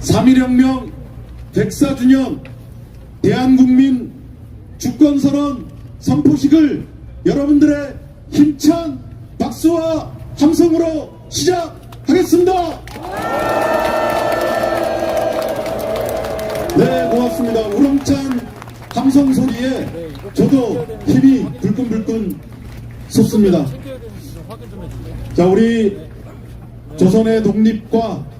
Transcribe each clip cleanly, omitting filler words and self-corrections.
3.1혁명 104주년 대한국민 주권선언 선포식을 여러분들의 힘찬 박수와 함성으로 시작하겠습니다. 네, 고맙습니다. 우렁찬 함성 소리에 저도 힘이 불끈불끈 솟습니다. 자, 우리 조선의 독립과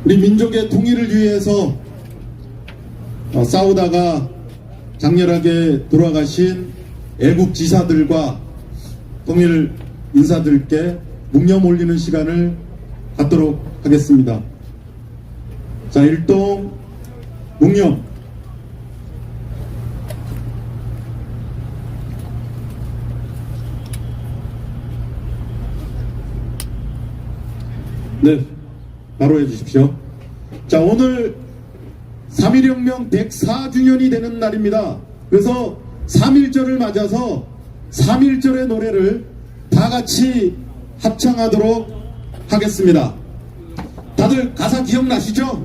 우리 민족의 통일을 위해서 싸우다가 장렬하게 돌아가신 애국지사들과 통일 인사들께 묵념 올리는 시간을 갖도록 하겠습니다. 자, 일동 묵념. 네, 바로 해주십시오. 자, 오늘 3.1혁명 104주년이 되는 날입니다. 그래서 3.1절을 맞아서 3.1절의 노래를 다 같이 합창하도록 하겠습니다. 다들 가사 기억나시죠?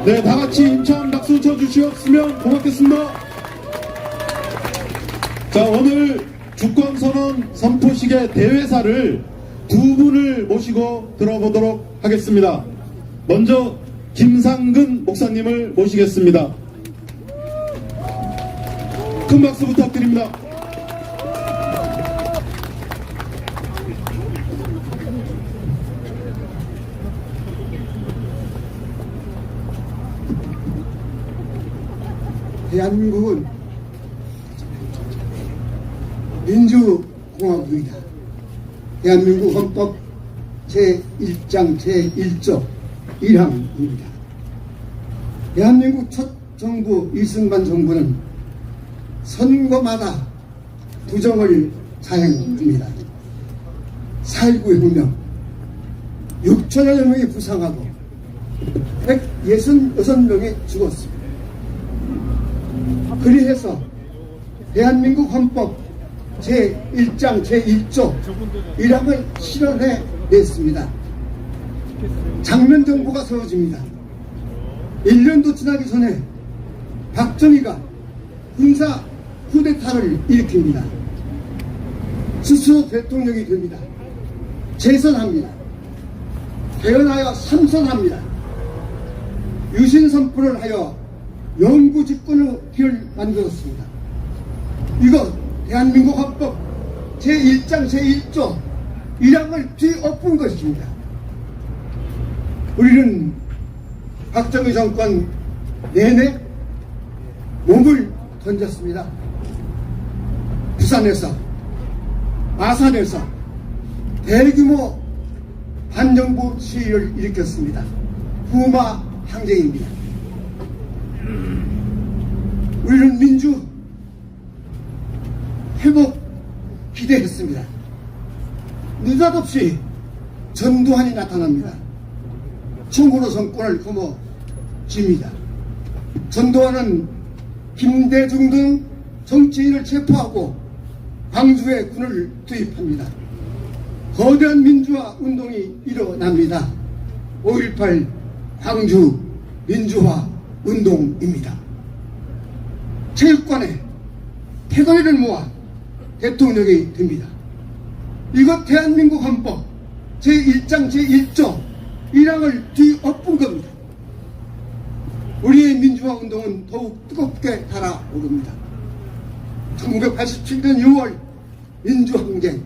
네, 다 같이 힘찬 박수 쳐주시었으면 고맙겠습니다. 자, 오늘 주권선언 선포식의 대회사를 두 분을 모시고 들어보도록 하겠습니다. 먼저 김상근 목사님을 모시겠습니다. 큰 박수 부탁드립니다. 대한민국은 민주공화국이다. 대한민국 헌법 제1장 제1조 1항입니다. 대한민국 첫 정부 이승만 정부는 선거마다 부정을 자행합니다. 4.19 혁명 6천여 명이 부상하고 166명이 죽었습니다. 그리해서 대한민국 헌법 제1장 제1조 1항을 실현해 냈습니다. 장면정부가 세워집니다. 1년도 지나기 전에 박정희가 군사 쿠데타를 일으킵니다. 스스로 대통령이 됩니다. 재선합니다. 퇴원하여 삼선합니다. 유신선포를 하여 영구 집권의 길을 만들었습니다. 이거 대한민국 헌법 제1장 제1조 1항을 뒤엎은 것입니다. 우리는 박정희 정권 내내 몸을 던졌습니다. 부산에서, 아산에서 대규모 반정부 시위를 일으켰습니다. 부마 항쟁입니다. 거대한 민주 회복 기대했습니다. 느닷없이 전두환이 나타납니다. 총으로 정권을 거머쥡니다. 전두환은 김대중 등 정치인을 체포하고 광주에 군을 투입합니다. 거대한 민주화 운동이 일어납니다. 5.18 광주 민주화 운동입니다. 체육관에 패거리를 모아 대통령이 됩니다. 이것 대한민국 헌법 제1장 제1조 1항을 뒤엎은 겁니다. 우리의 민주화 운동은 더욱 뜨겁게 달아오릅니다. 1987년 6월 민주항쟁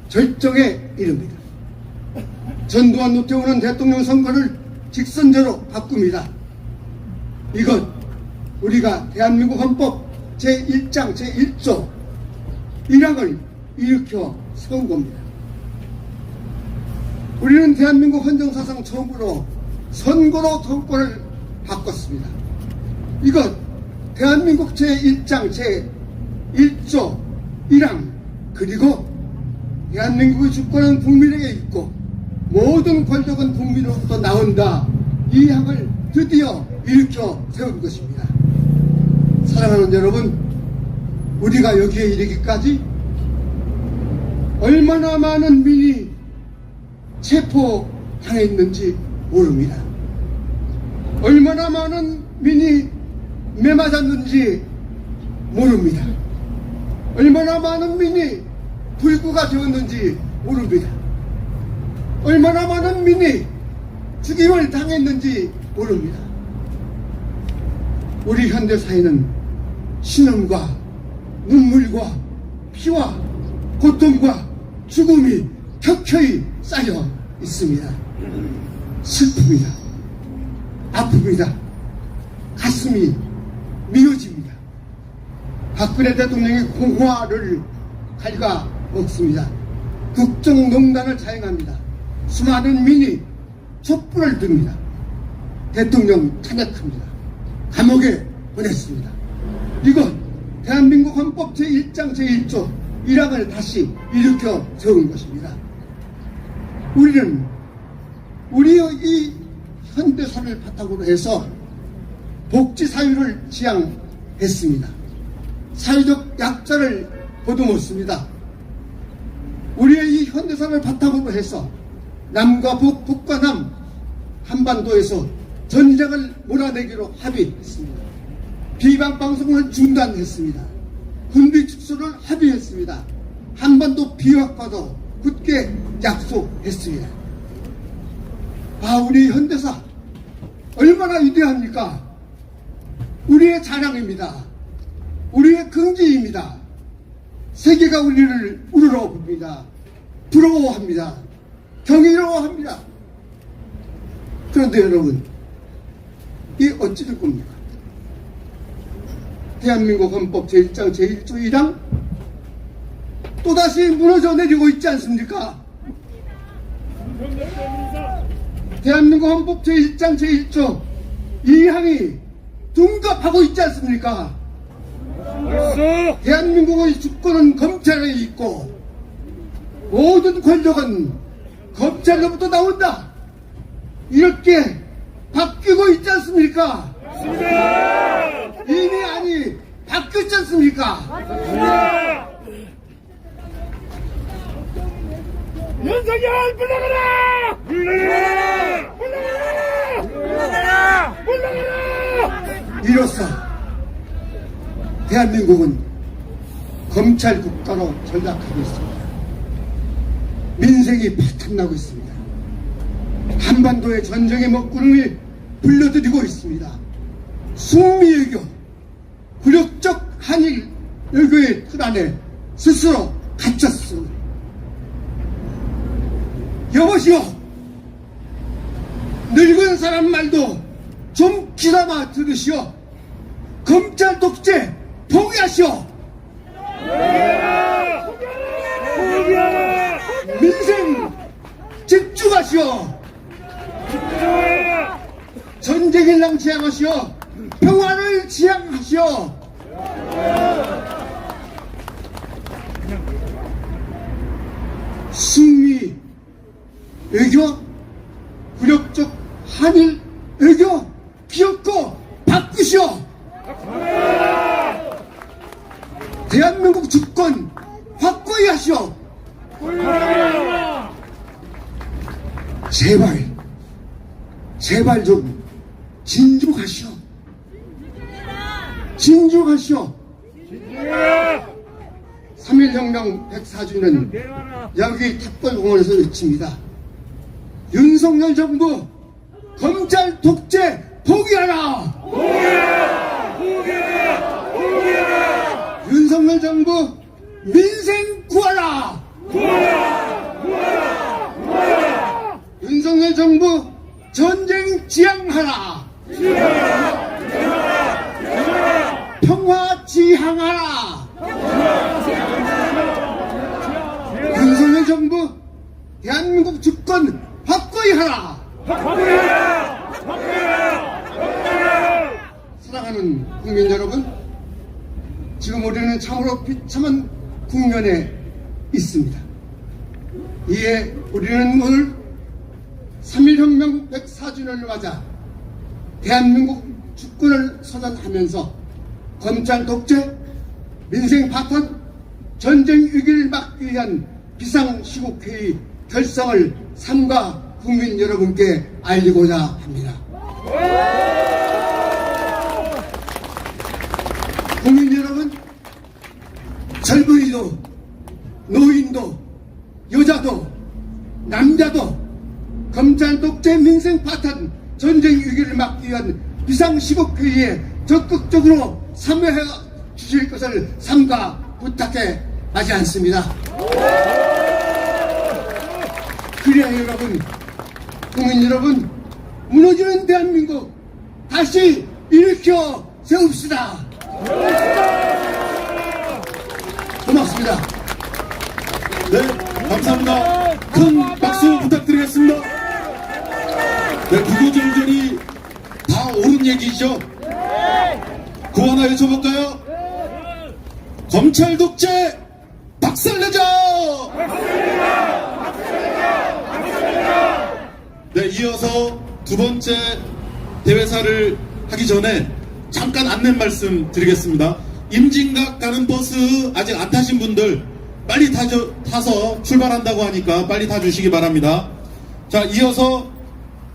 절정에 이릅니다. 전두환 노태우는 대통령 선거를 직선제로 바꿉니다. 이것 우리가 대한민국 헌법 제1장 제1조 1항을 일으켜 세운 겁니다. 우리는 대한민국 헌정사상 처음으로 선거로 정권을 바꿨습니다. 이것 대한민국 제1장 제1조 1항 그리고 대한민국의 주권은 국민에게 있고 모든 권력은 국민으로부터 나온다. 이 항을 드디어 일으켜 세운 것입니다. 사랑하는 여러분, 우리가 여기에 이르기까지 얼마나 많은 민이 체포당했는지 모릅니다. 얼마나 많은 민이 매맞았는지 모릅니다. 얼마나 많은 민이 불구가 되었는지 모릅니다. 얼마나 많은 민이 죽임을 당했는지 모릅니다. 우리 현대사회는 신음과 눈물과 피와 고통과 죽음이 켜켜이 쌓여 있습니다. 슬픕니다. 아픕니다. 가슴이 미어집니다. 박근혜 대통령이 공화를 갉아먹습니다. 국정농단을 자행합니다. 수많은 민이 촛불을 듭니다. 대통령 탄핵합니다. 감옥에 보냈습니다. 이건 대한민국 헌법 제1장 제1조 1항을 다시 일으켜 세운 것입니다. 우리는 우리의 이 현대사를 바탕으로 해서 복지사회를 지향했습니다. 사회적 약자를 보듬었습니다. 우리의 이 현대사를 바탕으로 해서 남과 북, 북과 남 한반도에서 전쟁을 몰아내기로 합의했습니다. 비방방송을 중단했습니다. 군비 축소를 합의했습니다. 한반도 비핵화도 굳게 약속했습니다. 우리 현대사 얼마나 위대합니까? 우리의 자랑입니다. 우리의 긍지입니다. 세계가 우리를 우러러 봅니다. 부러워합니다. 경이로워합니다. 그런데 여러분, 이게 어찌 될 겁니까? 대한민국 헌법 제1장 제1조 1항 또다시 무너져 내리고 있지 않습니까? 대한민국 헌법 제1장 제1조 2항이 둔갑하고 있지 않습니까? 대한민국의 주권은 검찰에 있고 모든 권력은 검찰로부터 나온다. 이렇게 바뀌고 있지 않습니까? 이미 아니 바뀌었지 않습니까? 윤석열 물러가라! 물러가라! 물러가라! 물러가라! 물러가라! 이로써 대한민국은 검찰 국가로 전락하고 있습니다. 민생이 파탄나고 있습니다. 한반도의 전쟁의 먹구름이 불려들이고 있습니다. 숙미외교, 굴욕적 한일 외교의 틀 안에 스스로 갇혔습니다. 여보시오, 늙은 사람 말도 좀 귀담아 들으시오. 검찰 독재 포기하시오. 민생 집중하시오. 전쟁을 낭지하시오. 평화를 지향하시오. 승리 외교, 굴욕적 한일 외교 기업고 바꾸시오. 대한민국 주권 확고히 하시오. 제발 좀 진중하시오. 진중하시오. 3.1혁명 104주년 여기 탑골공원에서 외칩니다. 윤석열 정부 검찰 독재 포기하라! 윤석열 정부 민생 구하라! 윤석열 정부 전쟁 지향하라! 평화 지향하라! 윤석열 정부 대한민국 주권 확고히 하라! 사랑하는 국민 여러분, 지금 우리는 참으로 비참한 국면에 있습니다. 이에 우리는 오늘 3.1혁명 104주년을 맞아 대한민국 주권을 선언하면서 검찰 독재, 민생 파탄, 전쟁 위기를 막기 위한 비상시국회의 결성을 삼가 국민 여러분께 알리고자 합니다. 국민 여러분, 젊은이도 노인도 여자도 남자도 검찰 독재 민생 파탄 전쟁 위기를 막기 위한 비상시국회의에 적극적으로 참여해 주실 것을 삼가 부탁해 하지 않습니다. 그래야 여러분, 국민 여러분, 무너지는 대한민국 다시 일으켜 세웁시다. 고맙습니다. 네, 감사합니다. 큰 박수 부탁드리겠습니다. 네, 구구절절이 다 옳은 얘기죠? 구호 하나 외쳐볼까요? 검찰 독재 박살내자! 네, 이어서 두 번째 대회사를 하기 전에 잠깐 안내 말씀 드리겠습니다. 임진각 가는 버스 아직 안 타신 분들 빨리 타서 출발한다고 하니까 빨리 타주시기 바랍니다. 자, 이어서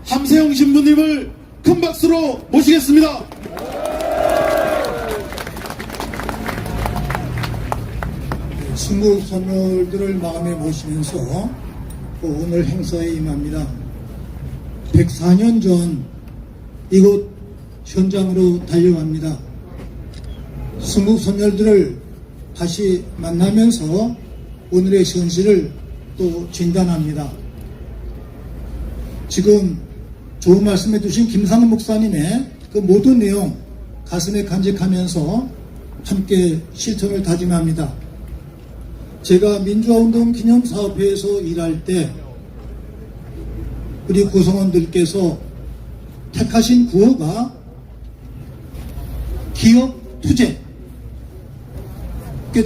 함세영 신부님을 큰 박수로 모시겠습니다. 중국 선열들을 마음에 모시면서 오늘 행사에 임합니다. 104년 전 이곳 현장으로 달려갑니다. 중국 선열들을 다시 만나면서 오늘의 현실을 또 진단합니다. 지금 좋은 말씀해 주신 김상훈 목사님의 그 모든 내용 가슴에 간직하면서 함께 실천을 다짐합니다. 제가 민주화운동 기념사업회에서 일할 때 우리 구성원들께서 택하신 구호가 기업 투쟁.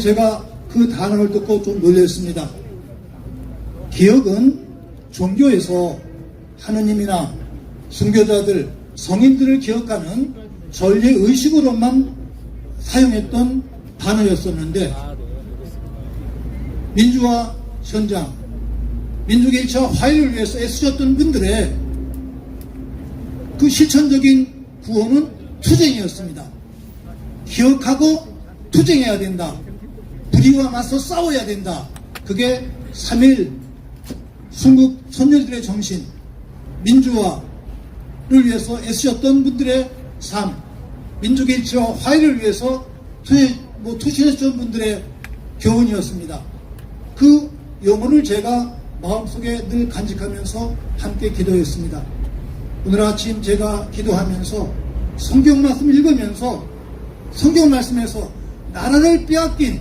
제가 그 단어를 듣고 좀 놀랐습니다. 기업은 종교에서 하느님이나 순교자들, 성인들을 기억하는 전례의식으로만 사용했던 단어였었는데 민주화 현장, 민족의 1차 화해를 위해서 애쓰셨던 분들의 그 실천적인 구호는 투쟁이었습니다. 기억하고 투쟁해야 된다. 불의와 맞서 싸워야 된다. 그게 3.1 순국 선열들의 정신, 민주화를 위해서 애쓰셨던 분들의 삶, 민족의 일치와 화해를 위해서 투신했던 분들의 교훈이었습니다. 그 용어를 제가 마음속에 늘 간직하면서 함께 기도했습니다. 오늘 아침 제가 기도하면서 성경 말씀 읽으면서 성경 말씀에서 나라를 빼앗긴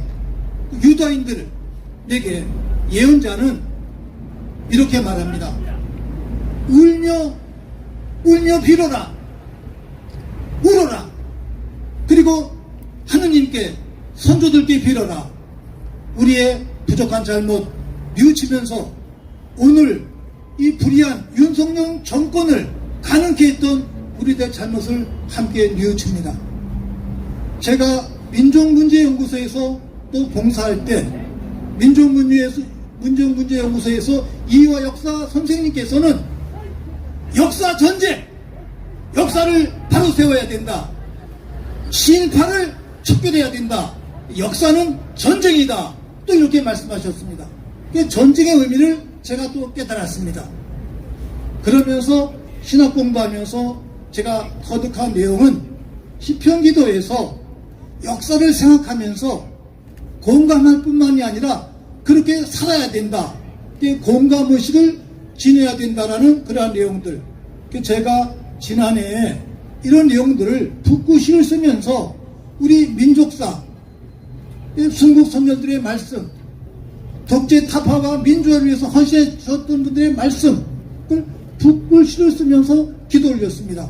유다인들에게 예언자는 이렇게 말합니다. 울며 빌어라. 울어라. 그리고 하느님께 선조들께 빌어라. 우리의 부족한 잘못 뉘우치면서 오늘 이 불의한 윤석열 정권을 가능케 했던 우리들의 잘못을 함께 뉘우칩니다. 제가 민족문제연구소에서 또 봉사할 때 민족문제연구소에서 이화 역사 선생님께서는 역사 전쟁, 역사를 바로 세워야 된다. 신파를 척결해야 된다. 역사는 전쟁이다. 또 이렇게 말씀하셨습니다. 전쟁의 의미를 제가 또 깨달았습니다. 그러면서 신학 공부하면서 제가 터득한 내용은 시편기도에서 역사를 생각하면서 공감할 뿐만이 아니라 그렇게 살아야 된다. 공감의식을 지녀야 된다라는 그러한 내용들. 제가 지난해에 이런 내용들을 붓구시를 쓰면서 우리 민족사, 순국선열들의 말씀, 독재 타파와 민주화를 위해서 헌신하셨던 분들의 말씀을 붓글씨를 쓰면서 기도 올렸습니다.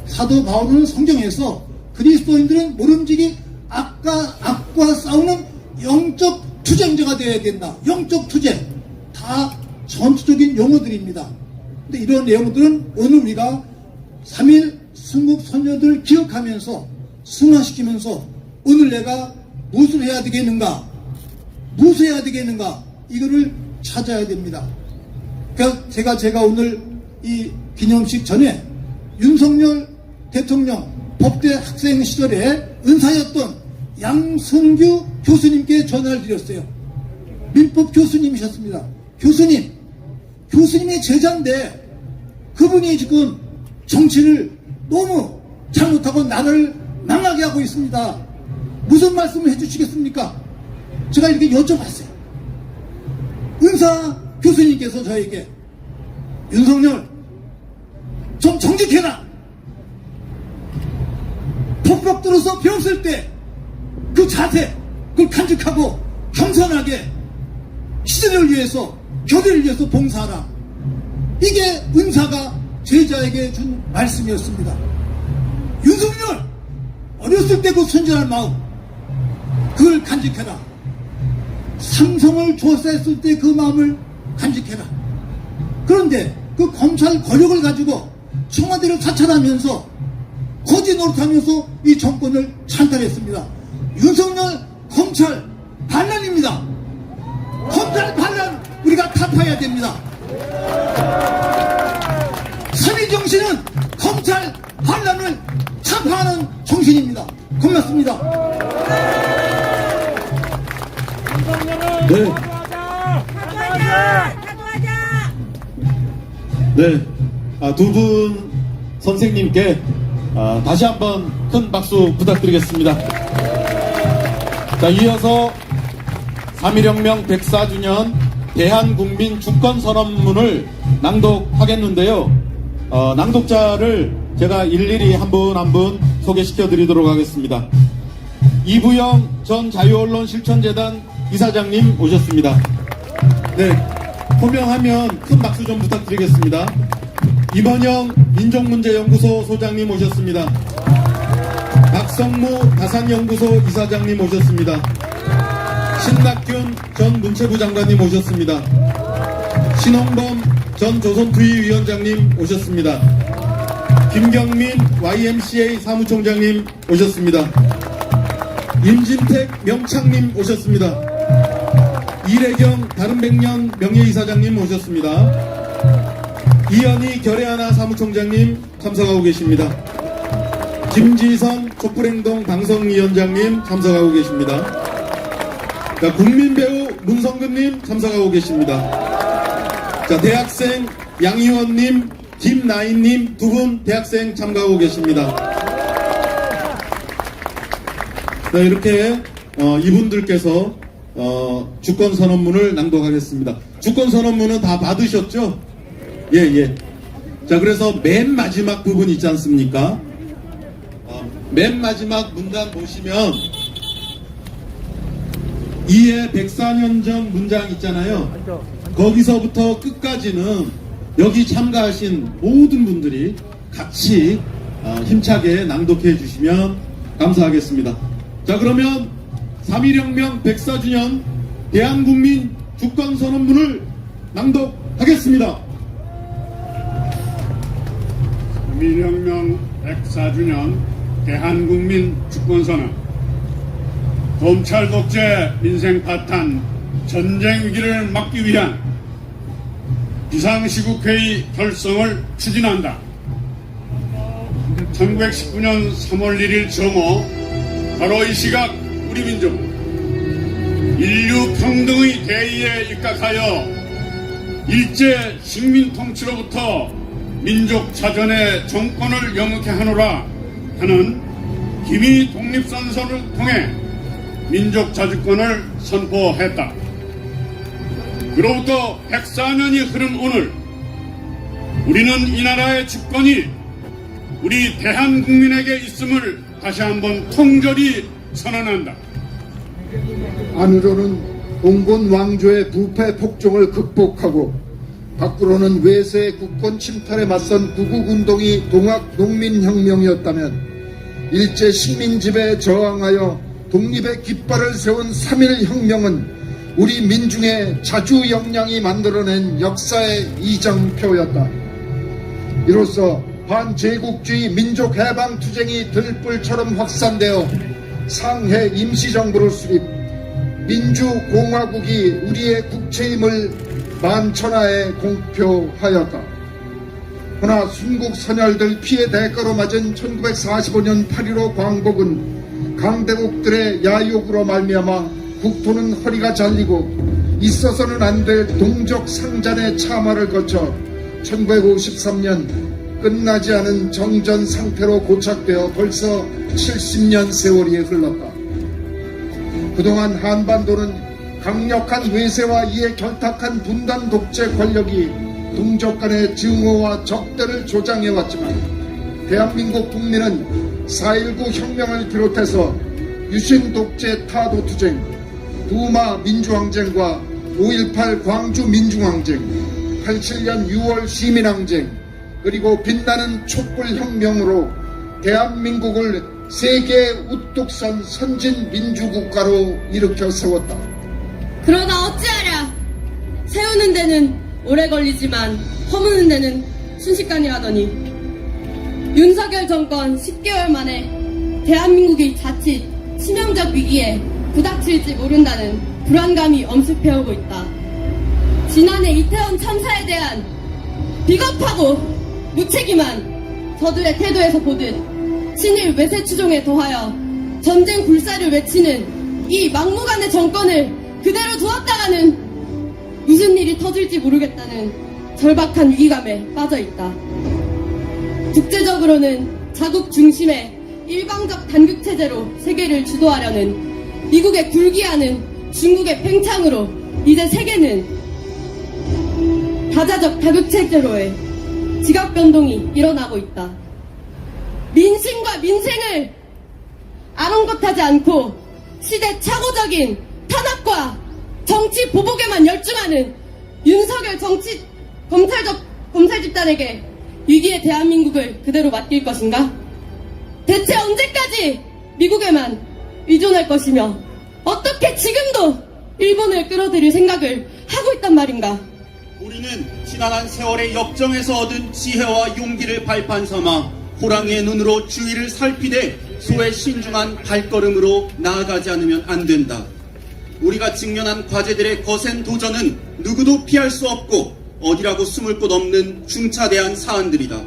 사도 바울은 성경에서 그리스도인들은 모름지기 악과 싸우는 영적 투쟁자가 되어야 된다. 영적 투쟁. 다 전투적인 용어들입니다. 근데 이런 내용들은 오늘 우리가 3.1 순국 선녀들 기억하면서 승화시키면서 오늘 내가 무엇을 해야 되겠는가? 무엇을 해야 되겠는가? 이거를 찾아야 됩니다. 그러니까 제가 오늘 이 기념식 전에 윤석열 대통령 법대 학생 시절에 은사였던 양승규 교수님께 전화를 드렸어요. 민법 교수님이셨습니다. 교수님의 제자인데 그분이 지금 정치를 너무 잘못하고 나라를 망하게 하고 있습니다. 무슨 말씀을 해주시겠습니까? 제가 이렇게 여쭤봤어요. 은사 교수님께서 저에게 윤석열 좀 정직해라. 퍽퍽 들어서 배웠을 때 그 자세, 그걸 간직하고 겸손하게 시대를 위해서, 교회를 위해서 봉사하라. 이게 은사가 제자에게 준 말씀이었습니다. 윤석열 어렸을 때 그 순진한 마음, 그걸 간직해라. 삼성을 조사했을 때 그 마음을 간직해라. 그런데 그 검찰 권력을 가지고 청와대를 사찰하면서 거짓 노릇하면서 이 정권을 찬탈했습니다. 윤석열 검찰 반란입니다. 검찰 반란 우리가 타파해야 됩니다. 삼위 정신은 검찰 반란을 타파하는 정신입니다. 고맙습니다. 네. 네. 두 분 선생님께 다시 한번 큰 박수 부탁드리겠습니다. 자, 이어서 3.1혁명 104주년 대한국민 주권선언문을 낭독하겠는데요. 낭독자를 제가 일일이 한 분 한 분 소개시켜 드리도록 하겠습니다. 이부영 전 자유언론 실천재단 이사장님 오셨습니다. 네, 호명하면 큰 박수 좀 부탁드리겠습니다. 임원영 민족문제연구소 소장님 오셨습니다. 박성무 다산연구소 이사장님 오셨습니다. 신낙균 전 문체부 장관님 오셨습니다. 신홍범 전 조선투위위원장님 오셨습니다. 김경민 YMCA 사무총장님 오셨습니다. 임진택 명창님 오셨습니다. 이래경 다른백년 명예이사장님 오셨습니다. 이현희 결의하나 사무총장님 참석하고 계십니다. 김지선 촛불행동 방송위원장님 참석하고 계십니다. 자, 국민배우 문성근님 참석하고 계십니다. 자, 대학생 양희원님, 김나인님 두 분 대학생 참가하고 계십니다. 자, 이렇게 이분들께서 주권선언문을 낭독하겠습니다. 주권선언문은 다 받으셨죠? 예. 자, 그래서 맨 마지막 부분 있지 않습니까? 맨 마지막 문단 보시면 이해 104년 전 문장 있잖아요. 거기서부터 끝까지는 여기 참가하신 모든 분들이 같이 힘차게 낭독해 주시면 감사하겠습니다. 자, 그러면 3.1혁명 104주년 대한국민 주권선언문을 낭독하겠습니다. 3.1혁명 104주년 대한국민 주권선언. 검찰 독재, 민생 파탄, 전쟁 위기를 막기 위한 비상시국회의 결성을 추진한다. 1919년 3월 1일 정오, 바로 이 시각 우리 민족은 인류 평등의 대의에 입각하여 일제 식민 통치로부터 민족 자전의 정권을 영uk해 하노라 하는 기미 독립선서를 통해 민족 자주권을 선포했다. 그로부터 104년이 흐른 오늘, 우리는 이 나라의 주권이 우리 대한국민에게 있음을 다시 한번 통절히 선언한다. 안으로는 봉건 왕조의 부패 폭정을 극복하고 밖으로는 외세의 국권 침탈에 맞선 구국운동이 동학 농민혁명이었다면 일제 식민 지배에 저항하여 독립의 깃발을 세운 3.1혁명은 우리 민중의 자주 역량이 만들어낸 역사의 이정표였다. 이로써 반제국주의 민족해방투쟁이 들불처럼 확산되어 상해 임시정부를 수립, 민주공화국이 우리의 국체임을 만천하에 공표하였다. 그러나 순국 선열들 피해 대가로 맞은 1945년 8.15 광복은 강대국들의 야욕으로 말미암아 국토는 허리가 잘리고 있어서는 안 될 동족 상잔의 참화를 거쳐 1953년 끝나지 않은 정전 상태로 고착되어 벌써 70년 세월이 흘렀다. 그동안 한반도는 강력한 외세와 이에 결탁한 분단 독재 권력이 동족 간의 증오와 적대를 조장해왔지만 대한민국 국민은 4.19 혁명을 비롯해서 유신 독재 타도 투쟁, 부마 민주항쟁과 5.18 광주 민중항쟁, 87년 6월 시민항쟁, 그리고 빛나는 촛불혁명으로 대한민국을 세계 우뚝선 선진 민주국가로 일으켜 세웠다. 그러나 어찌하랴. 세우는 데는 오래 걸리지만 허무는 데는 순식간이라더니 윤석열 정권 10개월 만에 대한민국이 자칫 치명적 위기에 부닥칠지 모른다는 불안감이 엄습해오고 있다. 지난해 이태원 참사에 대한 비겁하고 무책임한 저들의 태도에서 보듯 친일 외세 추종에 더하여 전쟁 불사를 외치는 이 막무가내 정권을 그대로 두었다가는 무슨 일이 터질지 모르겠다는 절박한 위기감에 빠져있다. 국제적으로는 자국 중심의 일방적 단극체제로 세계를 주도하려는 미국의 굴기하는 중국의 팽창으로 이제 세계는 다자적 다극체제로의 지각 변동이 일어나고 있다. 민심과 민생을 아랑곳하지 않고 시대착오적인 탄압과 정치 보복에만 열중하는 윤석열 검찰 집단에게 위기의 대한민국을 그대로 맡길 것인가? 대체 언제까지 미국에만 의존할 것이며 어떻게 지금도 일본을 끌어들일 생각을 하고 있단 말인가? 우리는 지난한 세월의 역정에서 얻은 지혜와 용기를 발판 삼아 호랑이의 눈으로 주위를 살피되 소의 신중한 발걸음으로 나아가지 않으면 안 된다. 우리가 직면한 과제들의 거센 도전은 누구도 피할 수 없고 어디라고 숨을 곳 없는 중차대한 사안들이다.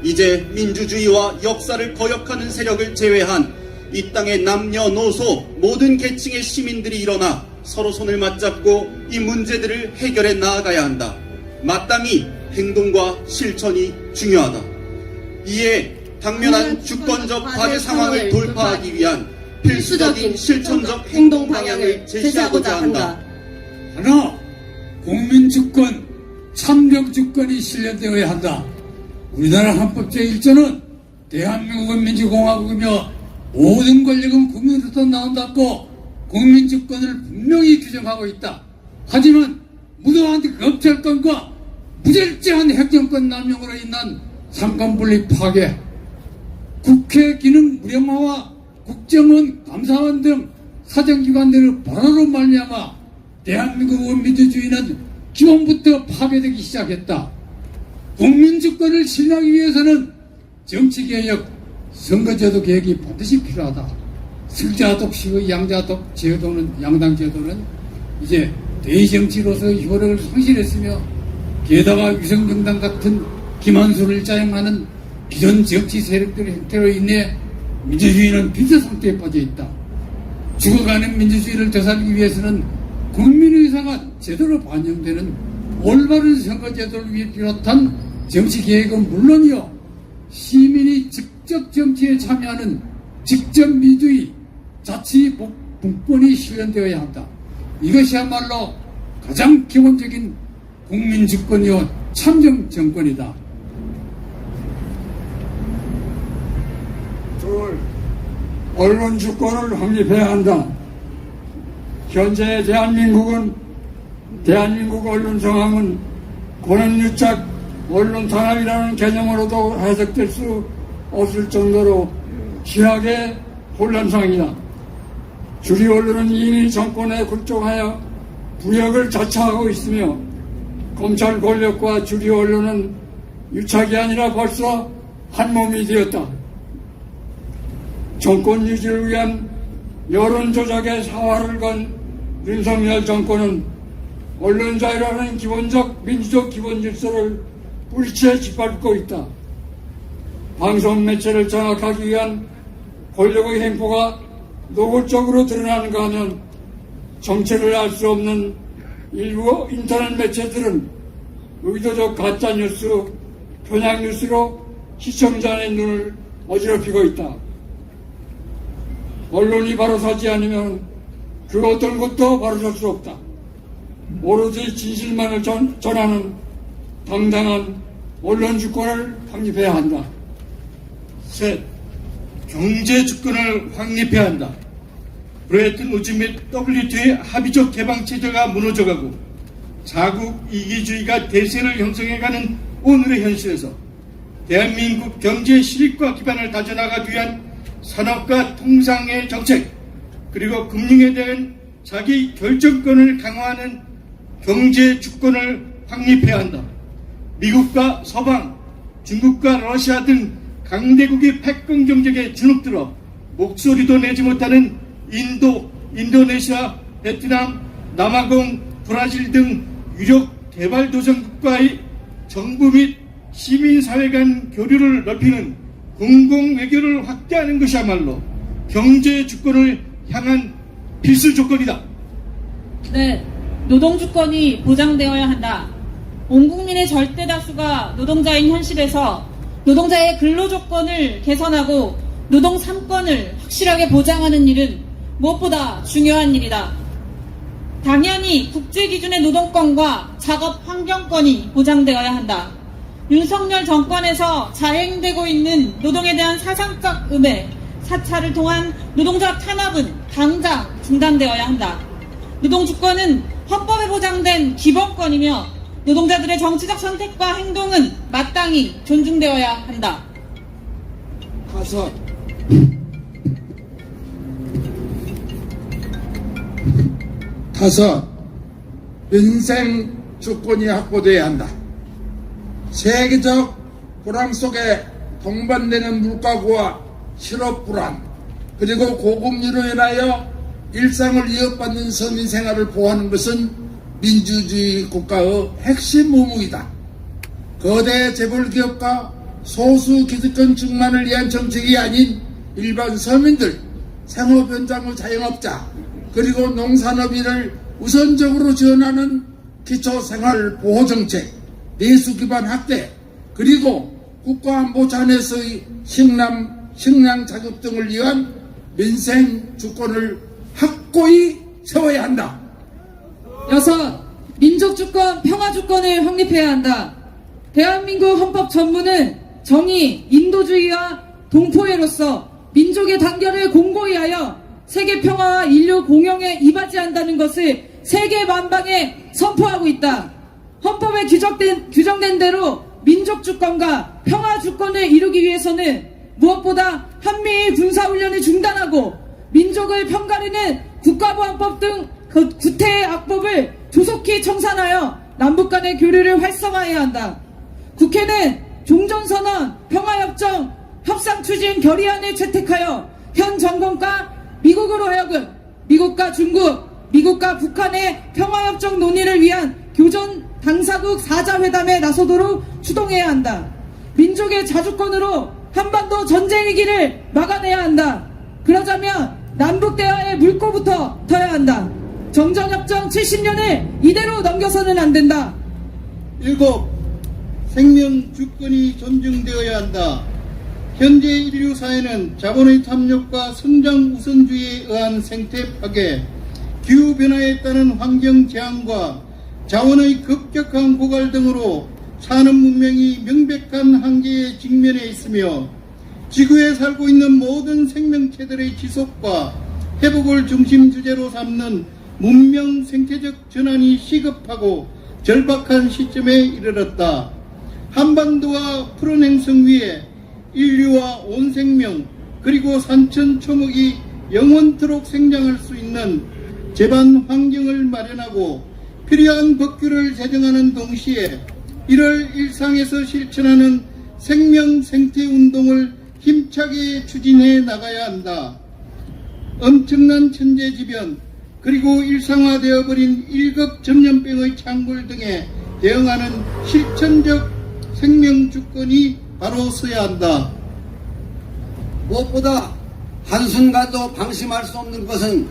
이제 민주주의와 역사를 거역하는 세력을 제외한 이 땅의 남녀노소 모든 계층의 시민들이 일어나 서로 손을 맞잡고 이 문제들을 해결해 나아가야 한다. 마땅히 행동과 실천이 중요하다. 이에 당면한 주권적 과제 상황을 돌파하기 위한 필수적인 실천적 행동 방향을 제시하고자 한다. 하나, 국민주권, 참정주권이 실현되어야 한다. 우리나라 헌법 제1조는 대한민국은 민주공화국이며 모든 권력은 국민으로부터 나온다고 국민주권을 분명히 규정하고 있다. 하지만 무도한 검찰권과 무절제한 행정권 남용으로 인한 상권분립 파괴, 국회 기능 무력화와 국정원, 감사원 등 사정기관들의 발언으로 말미암아 대한민국 원민주주의는 기본부터 파괴되기 시작했다. 국민주권을 실현하기 위해서는 정치개혁, 선거제도 개혁이 반드시 필요하다. 승자독식의 양자독 제도는, 양당 제도는 이제 대의정치로서의 효력을 상실했으며, 게다가 위성정당 같은 기만술을 짜용하는 기존 정치 세력들의 행태로 인해 민주주의는 빈사 상태에 빠져 있다. 죽어가는 민주주의를 되살리기 위해서는 국민의사가 제대로 반영되는 올바른 선거제도를 비롯한 정치개혁은 물론이요, 시민이 직접 정치에 참여하는 직접 민주주의 자치 분권이 실현되어야 한다. 이것이야말로 가장 기본적인 국민주권이요 참정정권이다. 둘, 언론주권을 확립해야 한다. 현재 대한민국 언론 상황은 권한유착, 언론 탄압이라는 개념으로도 해석될 수 없을 정도로 심하게 혼란 상황이다. 주류 언론은 이미 정권에 굴종하여 부역을 자처하고 있으며, 검찰 권력과 주류 언론은 유착이 아니라 벌써 한 몸이 되었다. 정권 유지를 위한 여론 조작의 사활을 건 윤석열 정권은 언론 자유라는 기본적 민주적 기본 질서를 불치에 짓밟고 있다. 방송 매체를 장악하기 위한 권력의 행포가 노골적으로 드러나는가 하면, 정체를 알 수 없는 일부 인터넷 매체들은 의도적 가짜뉴스, 편향뉴스로 시청자의 눈을 어지럽히고 있다. 언론이 바로 서지 않으면 그 어떤 것도 바로 설 수 없다. 오로지 진실만을 전하는 당당한 언론주권을 확립해야 한다. 셋, 경제주권을 확립해야 한다. 브레튼 우즈 및 WTO의 합의적 개방체제가 무너져가고 자국 이기주의가 대세를 형성해가는 오늘의 현실에서 대한민국 경제 실익과 기반을 다져나가기 위한 산업과 통상의 정책, 그리고 금융에 대한 자기 결정권을 강화하는 경제 주권을 확립해야 한다. 미국과 서방, 중국과 러시아 등 강대국이 패권 경쟁에 주눅들어 목소리도 내지 못하는 인도, 인도네시아, 베트남, 남아공, 브라질 등 유력 개발도상국과의 정부 및 시민사회 간 교류를 넓히는 공공외교를 확대하는 것이야말로 경제 주권을 향한 필수 조건이다. 네, 노동주권이 보장되어야 한다. 온 국민의 절대 다수가 노동자인 현실에서 노동자의 근로조건을 개선하고 노동 3권을 확실하게 보장하는 일은 무엇보다 중요한 일이다. 당연히 국제기준의 노동권과 작업 환경권이 보장되어야 한다. 윤석열 정권에서 자행되고 있는 노동에 대한 사상적 음해, 사찰을 통한 노동자 탄압은 당장 중단되어야 한다. 노동주권은 헌법에 보장된 기본권이며 노동자들의 정치적 선택과 행동은 마땅히 존중되어야 한다. 다섯, 민생 주권이 확보돼야 한다. 세계적 불황 속에 동반되는 물가고와 실업 불안, 그리고 고금리로 인하여 일상을 위협받는 서민 생활을 보호하는 것은 민주주의 국가의 핵심 의무이다. 거대 재벌기업과 소수 기득권층만을 위한 정책이 아닌 일반 서민들, 생업 현장의 자영업자, 그리고 농산업인을 우선적으로 지원하는 기초생활보호정책, 내수기반 확대, 그리고 국가안보 차원에서의 식량 자급 등을 위한 민생 주권을 확고히 세워야 한다. 여섯, 민족주권, 평화주권을 확립해야 한다. 대한민국 헌법 전문은 정의, 인도주의와 동포애로서 민족의 단결을 공고히 하여 세계 평화와 인류 공영에 이바지한다는 것을 세계 만방에 선포하고 있다. 헌법에 규정된 대로 민족주권과 평화주권을 이루기 위해서는 무엇보다 한미일 군사훈련을 중단하고 민족을 편가르는 국가보안법 등 구태의 악법을 조속히 청산하여 남북 간의 교류를 활성화해야 한다. 국회는 종전선언, 평화협정, 협상추진 결의안을 채택하여 현 정권과 미국으로 하여금 미국과 중국, 미국과 북한의 평화협정 논의를 위한 교전 당사국 4자회담에 나서도록 추동해야 한다. 민족의 자주권으로 한반도 전쟁 위기를 막아내야 한다. 그러자면 남북대화의 물꼬부터 터야 한다. 정전협정 70년을 이대로 넘겨서는 안 된다. 7. 생명 주권이 존중되어야 한다. 현재 인류 사회는 자본의 탐욕과 성장 우선주의에 의한 생태 파괴, 기후변화에 따른 환경 재앙과 자원의 급격한 고갈 등으로 산업 문명이 명백한 한계에 직면해 있으며 지구에 살고 있는 모든 생명체들의 지속과 회복을 중심 주제로 삼는 문명 생태적 전환이 시급하고 절박한 시점에 이르렀다. 한반도와 푸른 행성 위에 인류와 온 생명 그리고 산천 초목이 영원토록 생장할 수 있는 제반 환경을 마련하고 필요한 법규를 제정하는 동시에 이를 일상에서 실천하는 생명 생태 운동을 힘차게 추진해 나가야 한다. 엄청난 천재지변 그리고 일상화되어버린 1급 전염병의 창궐 등에 대응하는 실천적 생명주권이 바로 서야 한다. 무엇보다 한순간도 방심할 수 없는 것은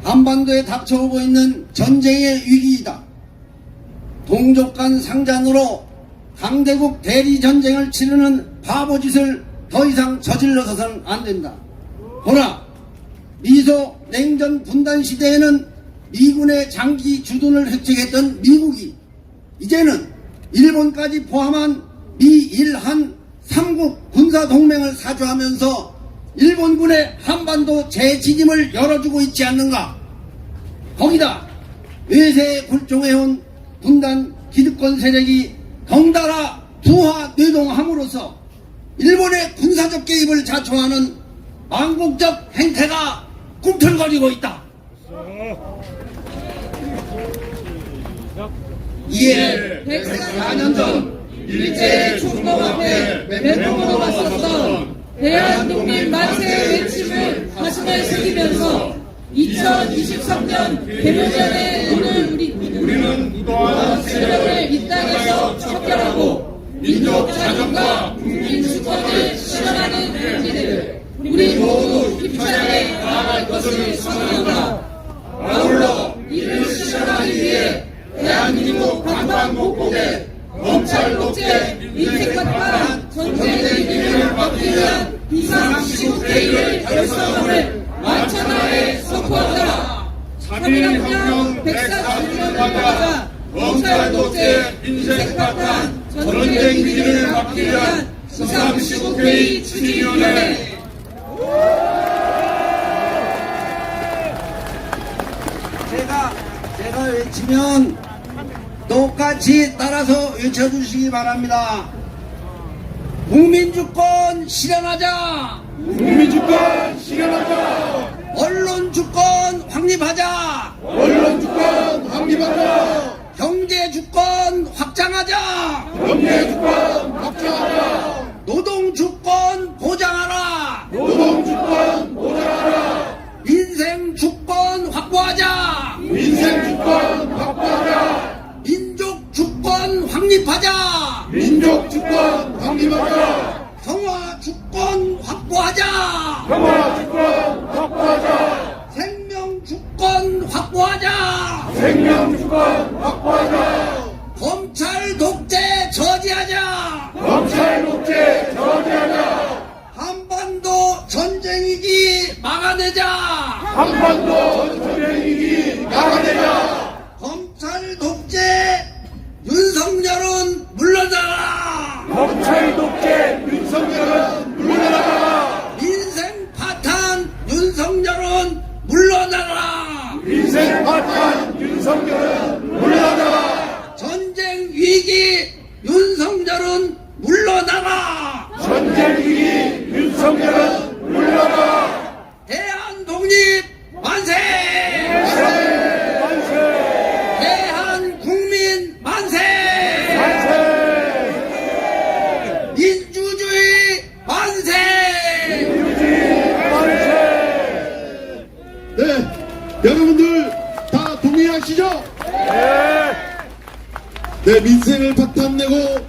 한반도에 닥쳐오고 있는 전쟁의 위기이다. 동족 간 상잔으로 강대국 대리전쟁을 치르는 바보짓을 더 이상 저질러서는 안 된다. 보라, 미소 냉전 분단 시대에는 미군의 장기 주둔을 획책했던 미국이 이제는 일본까지 포함한 미일한 3국 군사동맹을 사주하면서 일본군의 한반도 재진입을 열어주고 있지 않는가. 거기다 외세에 굴종해온 분단 기득권 세력이 덩달아 부하 뇌동함으로써 일본의 군사적 개입을 자초하는 망국적 행태가 꿈틀거리고 있다. 이에 104년 전 일제의 총검 앞에 맨몸으로 맞섰던 대한독립 만세의 외침을 가슴에 새기면서 2023년 개묘년의 오늘 우리는 또한 세력을 이 땅에서 척결하고 민족 자존과 국민 주권을 실현하는 우리들 우리 모두 힘차게 나아갈 것을 선언한다. 아울러 이를 실현하기 위해 대한민국 방방곡곡에 검찰 독재, 민생과한 전쟁 위기를 막기 위한 비상시국회의를 결성함을 만천하에 선포한다. 3.1혁명 140년 맞아 검찰 독재, 민생과한 전쟁 위기를 막기 위한 비상시국회의 추진위원회. 제가 외치면 똑같이 따라서 외쳐주시기 바랍니다. 국민주권 실현하자. 국민주권 실현하자. 언론주권 확립하자. 언론주권 확립하자. 경제주권 확장하자. 경제주권 확장하자. 노동주권 보장하라. 노동주권 보장하라. 민생주권 확보하자. 민생주권 확보하자. 민족주권 확립하자. 민족주권 확립하자. 평화주권 확보하자. 평화주권 확보하자. 생명주권 확보하자. 생명주권 확보하자. 검찰 독재 저지하자. 검찰 독재 저지하자. 한반도 전쟁위기 막아내자. 한반도 전쟁위기 막아내자. 검찰 독재 윤석열은 물러나라. 검찰 독재 윤석열은 물러나라. 민생 파탄 윤석열은 물러나라. 민생 파탄 윤석열은 물러나라. 전쟁 위기 윤석열은 물러나라. 전쟁 위기 윤석열은 물러나! 대한 독립 만세! 대한 국민 만세! 민주주의 만세! 네, 여러분들 다 동의하시죠? 네, 민생을 바탕내고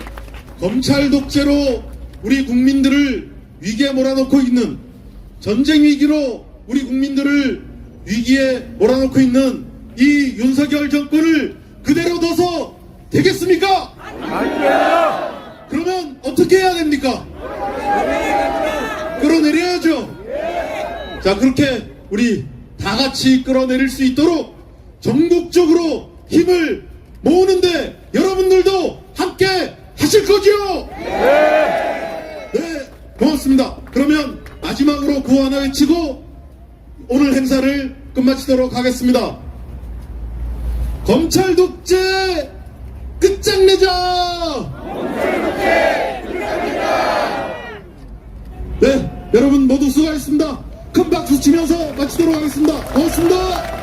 검찰 독재로 우리 국민들을 위기에 몰아넣고 있는, 전쟁 위기로 우리 국민들을 위기에 몰아넣고 있는 이 윤석열 정권을 그대로 둬서 되겠습니까? 그러면 어떻게 해야 됩니까? 끌어내려야죠. 자, 그렇게 우리 다 같이 끌어내릴 수 있도록 전국적으로 힘을 모으는데 여러분들도 함께 하실 거죠? 네, 고맙습니다. 그러면 마지막으로 구호 하나 외치고 오늘 행사를 끝마치도록 하겠습니다. 검찰 독재 끝장내자! 네, 여러분 모두 수고하셨습니다. 큰 박수 치면서 마치도록 하겠습니다. 고맙습니다.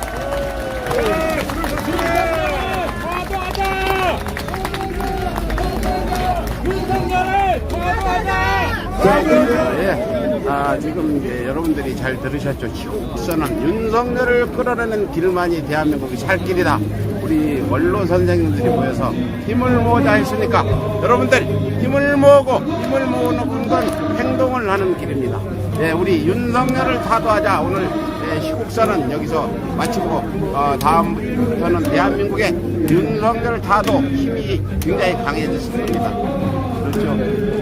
지금 이제 여러분들이 잘 들으셨죠? 시국선언 윤석열을 끌어내는 길만이 대한민국이 살 길이다. 우리 원로 선생님들이 모여서 힘을 모으자 했으니까 여러분들 힘을 모으고 힘을 모으는 건 행동을 하는 길입니다. 네, 우리 윤석열을 타도하자. 오늘 시국선언 여기서 마치고 다음부터는 대한민국의 윤석열 타도 힘이 굉장히 강해졌을 겁니다. 그렇죠?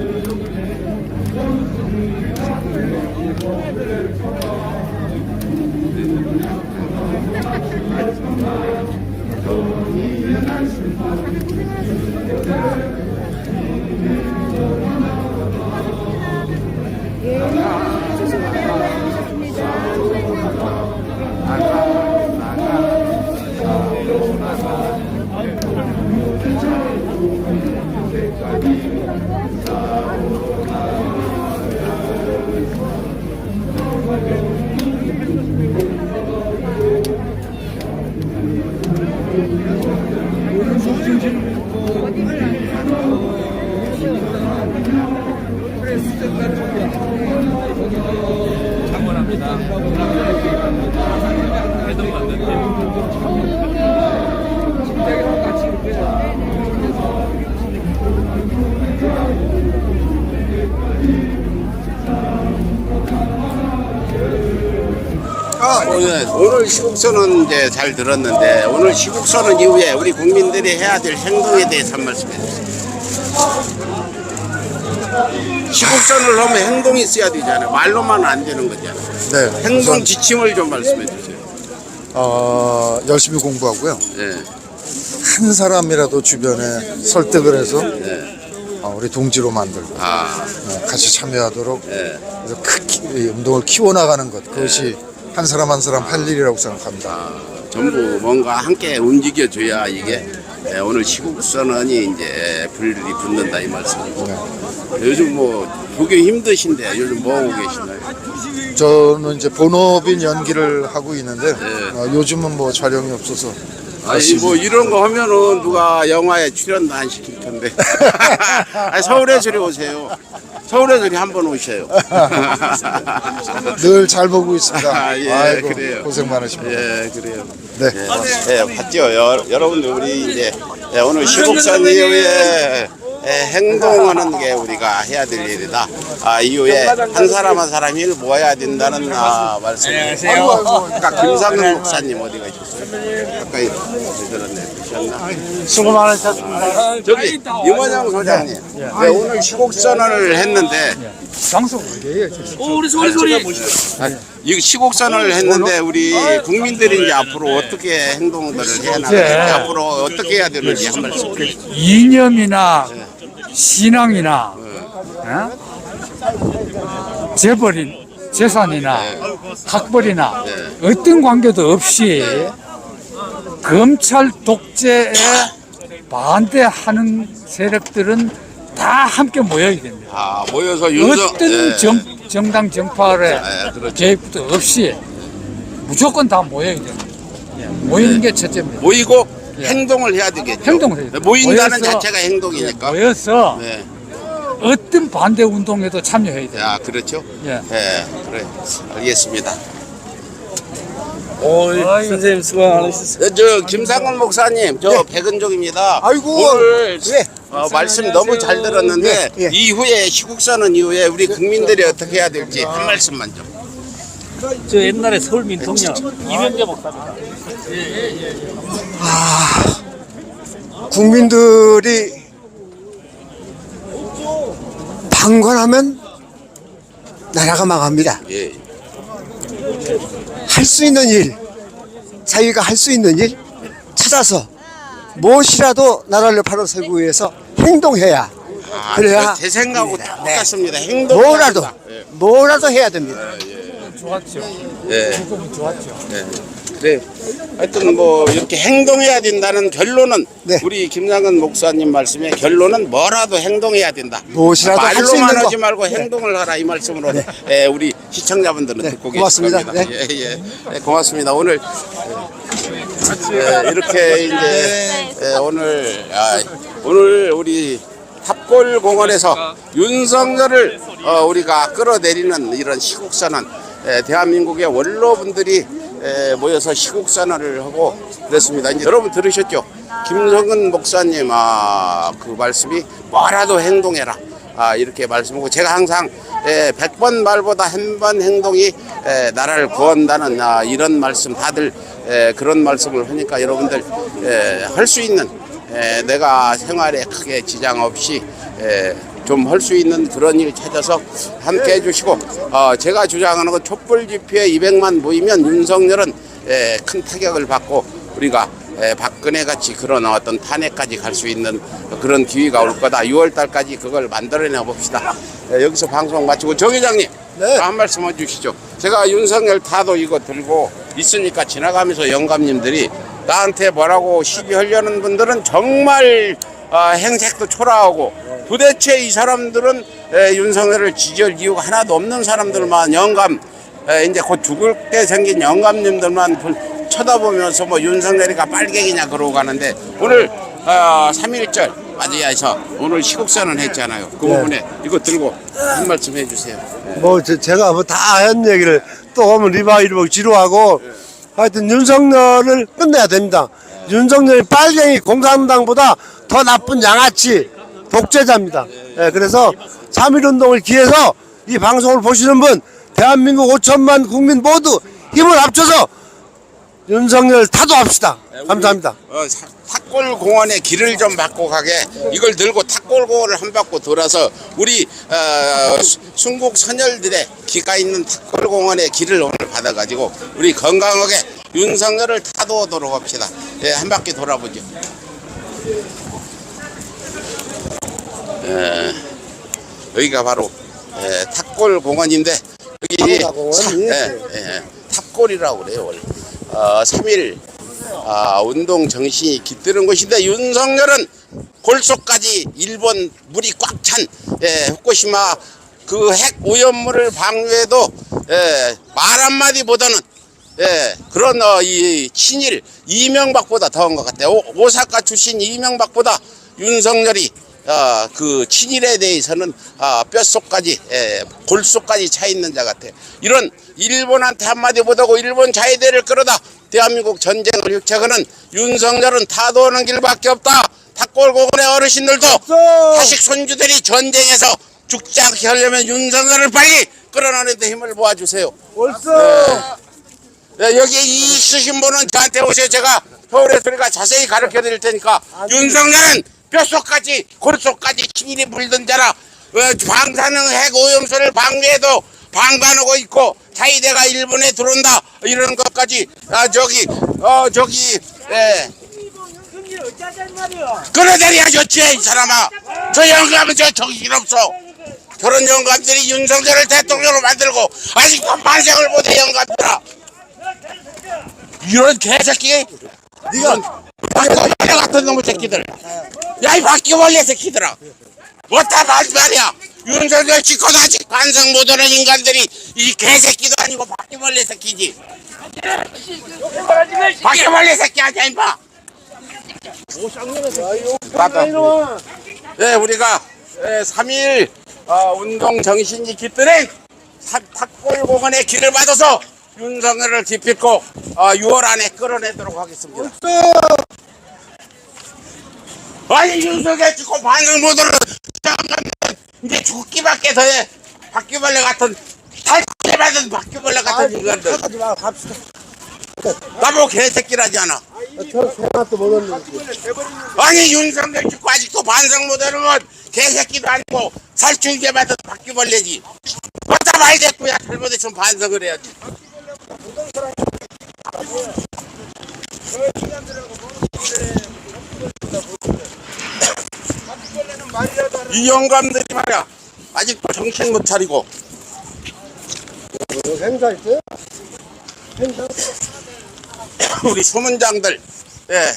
오늘 시국선언 이제 잘 들었는데 오늘 시국선언 이후에 우리 국민들이 해야 될 행동에 대해서 한 말씀 해주세요. 시국선언을 하면 행동이 있어야 되잖아요. 말로만 안 되는 거잖아요. 네. 행동 지침을 좀 말씀해 주세요. 열심히 공부하고요. 네. 한 사람이라도 주변에 설득을 해서 네. 우리 동지로 만들고 같이 참여하도록 그래서 이 운동을 키워나가는 것, 그것이 한 사람 한 사람 할 일이라고 생각합니다. 전부 뭔가 함께 움직여줘야 이게 오늘 시국선언이 이제 불이 붙는다 이 말씀이고. 요즘 뭐 보기 힘드신데 요즘 뭐 하고 계시나요? 저는 이제 본업인 연기를 하고 있는데 요즘은 뭐 촬영이 없어서. 아니 뭐 이런 거 하면은 누가 영화에 출연도 안 시킬 텐데. 아니, 서울에 저리 오세요. 서울에 저리 한번 오셔요. 늘 잘 보고 있습니다. 예, 아이고, 그래요. 고생 많으십니다. 예, 그래요. 네. 예, 봤죠. 여러분들 우리 이제 오늘 시국선 이후에 행동하는 게 우리가 해야 될 일이다. 이후에 한 사람 한 사람 힘을 모아야 된다는 말씀을. 안녕하세요. 아까 김상현 목사님 어디 가셨어요? 가까이 들었네. 드셨나? 수고 많으셨습니다. 저기 임원영 소장님, 오늘 시국선언을 했는데. 방송 얘기해요. 우리 소리. 이 시국선언을 했는데 우리 국민들이 이제 앞으로 어떻게 행동들을 해 나가는지 앞으로 어떻게 해야 되는지 한 말씀. 이념이나 신앙이나 재벌인 재산이나 학벌이나 어떤 관계도 없이 검찰 독재에 반대하는 세력들은 다 함께 모여야 됩니다. 모여서 어떤 정당 정파의 그렇죠. 계획부터 없이 무조건 다 모여야 돼요. 모이는 게 첫째입니다. 모이고 행동을 해야 되겠죠. 행동을 해야 돼요. 모인다는 모여서- 자체가 행동이니까. 모여서 네. 어떤 반대 운동에도 참여해야 돼요. 야, 그렇죠. 예. 그래. 알겠습니다. 선생님 수고 많으셨어요. 저 김상훈 목사님, 저 백은종입니다. 아이고, 오늘 예. 말씀 너무 잘 들었는데 예, 예. 이후에 시국선언 이후에 우리 국민들이 어떻게 해야 될지 한 말씀만 좀. 저 옛날에 서울민통령 이명재 목사입니다. 국민들이 방관하면 나라가 망합니다. 예. 할 수 있는 일, 자기가 할 수 있는 일 찾아서 무엇이라도 나라를 바로 세우기 위해서 행동해야 그래야 제 생각하고 네. 똑같습니다. 행동. 뭐라도 해야 됩니다. 좋았죠. 예. 조금은 좋았죠. 그래. 하여튼 뭐 이렇게 행동해야 된다는 결론은 네. 우리 김상근 목사님 말씀의 결론은 뭐라도 행동해야 된다. 무엇이라도 할수 있는 말로만 거. 하지 말고 행동을 하라 이 말씀으로 우리 시청자분들은 네, 듣고 고맙습니다. 계십니다. 네, 고맙습니다. 오늘 이렇게 이제 오늘 우리 탑골공원에서 윤석열을 우리가 끌어내리는 이런 시국선언, 대한민국의 원로분들이 모여서 시국선언을 하고 그랬습니다. 이제 여러분 들으셨죠? 김성근 목사님 그 말씀이 뭐라도 행동해라 이렇게 말씀하고 제가 항상 100번 말보다 한 번 행동이 나라를 구한다는 이런 말씀 다들 그런 말씀을 하니까 여러분들 할 수 있는 내가 생활에 크게 지장 없이 좀 할 수 있는 그런 일 찾아서 함께 해주시고 제가 주장하는 건 촛불 집회에 200만 모이면 윤석열은 큰 타격을 받고 우리가 박근혜 같이 그런 어떤 탄핵까지 갈 수 있는 그런 기회가 올 거다. 6월 달까지 그걸 만들어내 봅시다. 여기서 방송 마치고 정 회장님 한 말씀 해주시죠. 제가 윤석열 타도 이거 들고 있으니까 지나가면서 영감님들이 나한테 뭐라고 시비하려는 분들은 정말 행색도 초라하고 도대체 이 사람들은 윤석열을 지지할 이유가 하나도 없는 사람들만 영감 이제 곧 죽을 때 생긴 영감님들만 쳐다보면서 뭐 윤석열이가 빨갱이냐 그러고 가는데 오늘 3.1절 맞이해서 오늘 시국선언 했잖아요. 그 부분에 이거 들고 한 말씀 해주세요. 뭐 제가 뭐 다 한 얘기를 또 하면 리바이브 지루하고 하여튼 윤석열을 끝내야 됩니다. 윤석열이 빨갱이 공산당보다 더 나쁜 양아치 독재자입니다. 그래서 3.1운동을 기해서 이 방송을 보시는 분 대한민국 5천만 국민 모두 힘을 합쳐서 윤석열 타도합시다. 감사합니다. 탁골공원에 길을 좀 바꿔 가게 이걸 들고 탁골공원을 한 바퀴 돌아서 우리 순국 선열들의 기가 있는 탁골공원의 길을 오늘 받아가지고 우리 건강하게 윤석열을 타도하도록 합시다. 한 바퀴 돌아보죠. 여기가 바로 탁골공원인데 여기 탑골이라고 그래요. 원래 3.1 운동 정신이 깃드는 곳인데 윤석열은 골속까지 일본 물이 꽉 찬 후쿠시마 그 핵 오염물을 방류해도 말 한마디보다는 그런 이 친일 이명박보다 더한 것 같아요. 오사카 출신 이명박보다 윤석열이 그 친일에 대해서는 뼛속까지 골속까지 차 있는 자 같아요. 이런 일본한테 한마디 못하고 일본 자위대를 끌어다 대한민국 전쟁을 육체하는 윤석열은 타도하는 길밖에 없다. 탁골공원의 어르신들도 자식 손주들이 전쟁에서 죽지 않게 하려면 윤석열을 빨리 끌어내는 데 힘을 모아주세요. 여기 이 있으신 분은 저한테 오세요. 제가 서울에 들어가 자세히 가르쳐 드릴 테니까 윤석열은 뼛속까지 골속까지 친일이 물든 자라 방사능 핵 오염수를 방류해도 방관하고 있고 자위대가 일본에 들어온다 이런 것까지 끌어내려야 좋지 이 사람아. 저 영감은 저 정신없어. 저런 영감들이 윤석열을 대통령으로 만들고 아직도 반성을 못해 영감들아. 이런 개새끼 네가 박기원 같은 놈의 새끼들 야 이 박기원의 새끼들아 못다 말이야. 윤석열 찍고도 아직 반성 못하는 인간들이 이 개새끼도 아니고 바퀴벌레 새끼지. 바퀴벌레 새끼 아니야 임마. 네, 우리가 3.1 운동 정신이 깃드는 탑골공원의 길을 받아서 윤석열을 기필코 6월 안에 끌어내도록 하겠습니다. 아니 윤석열 찍고 반응 못하는 이제 죽기밖에 더해. 바퀴벌레 같은 탈탈 받은 바퀴벌레 같은 인간들. 나보고 개새끼라지 않아. 아니 윤석열 찍고 아직도 반성 못하는 건 개새끼도 아니고 살충제 받은 바퀴벌레지. 어따 많이 됐고야. 잘못했으면 반성을 해야지. 이 영감들이 말이야 아직도 정신 못 차리고. 행사했어요? 우리 소문장들. 예.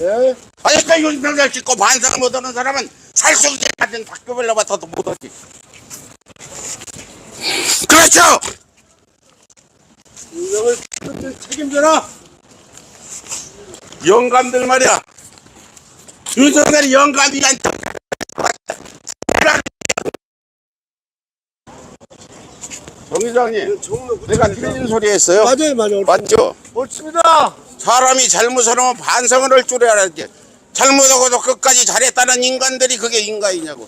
예? 아직도 윤석열 찍고 반성을 못하는 사람은 살충제 받은 바퀴벌레보다도 못하지. 그렇죠. 윤석열 책임져라. 영감들 말이야. 윤석열이 영감이 않다. 정 회장님, 내가 틀린 소리 했어요? 맞아요. 맞죠? 옳습니다. 사람이 잘못하면 반성을 할 줄 알아야지. 잘못하고도 끝까지 잘했다는 인간들이 그게 인간이냐고.